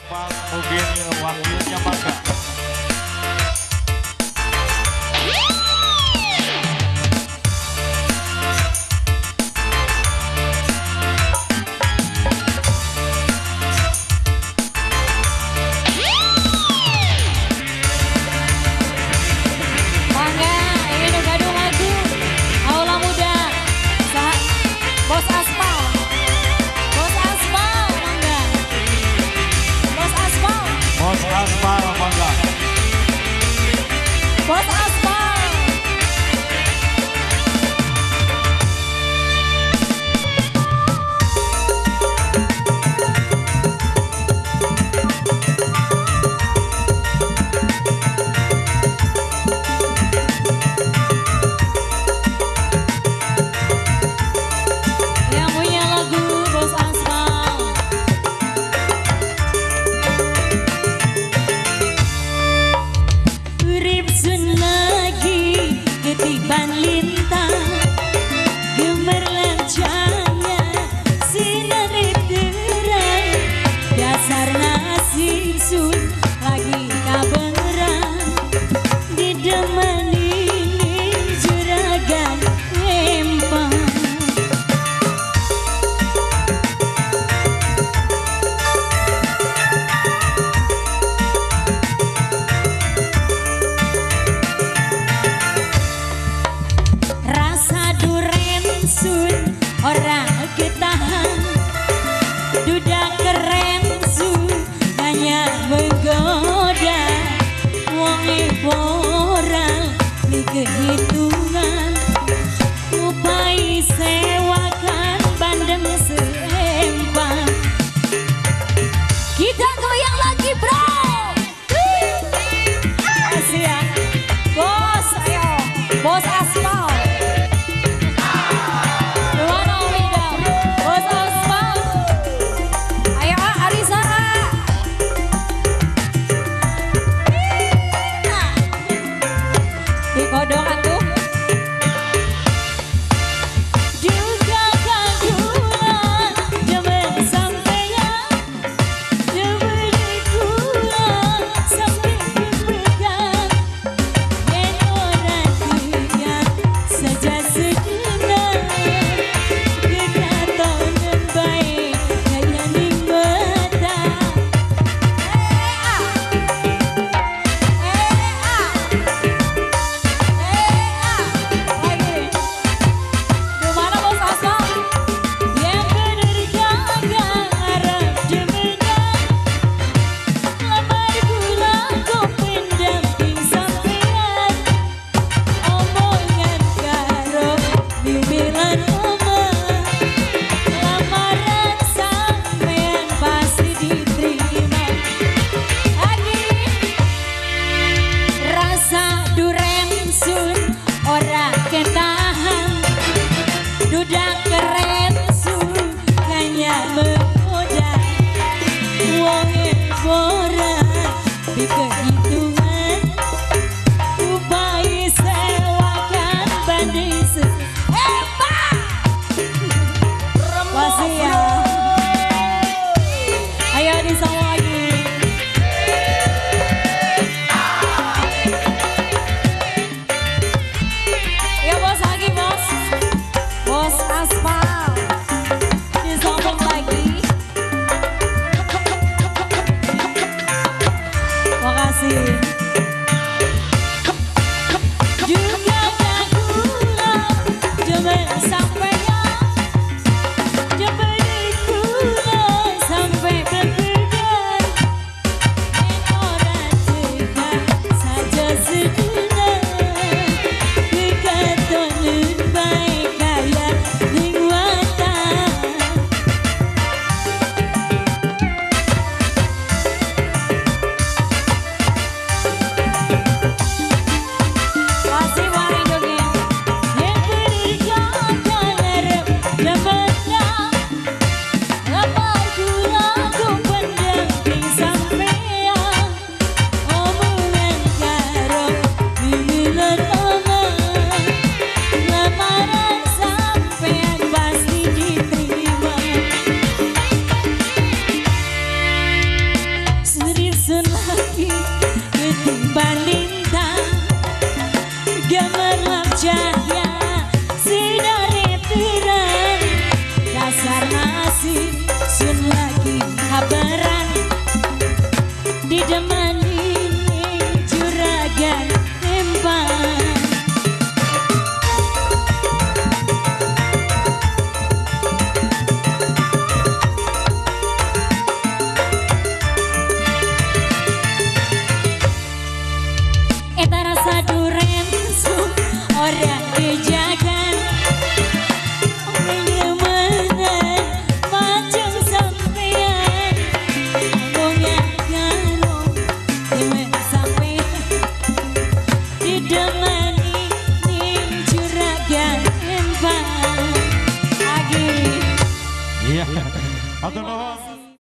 Aspal mungkin wakilnya Mangga. Bos Aspal. Yang punya lagu Bos Aspal. Urip sun lagi ketiban lintang, gemerlancangnya sinar terang, dasar nasib sun lagi kabengerang, didemani juragan empang. Orang ketahan, duda keren sun hanya menggoda, wonge porang di kehitungan, upai sewakan bandeng seempang. Kita goyang lagi bro. Kasih ya bos, ayo Bos Aspal. Kodongan tuh juga kandulan jaman sampeyan, jaman dikulan sampai kepegang, yen orang dengar saja sejenak, kekatonan baik kaya ning mata. Ketahan, duda keren sun hanya menggoda, wonge boran di kehitungan, upai sewakan banding seempang. Masih ya, ayo disama lagi. Bos Aspal disambung lagi. Makasih. tinggi ketimbang lintang gemerlap cahaya sinare terang dasar nasib sun lagi habaran di demak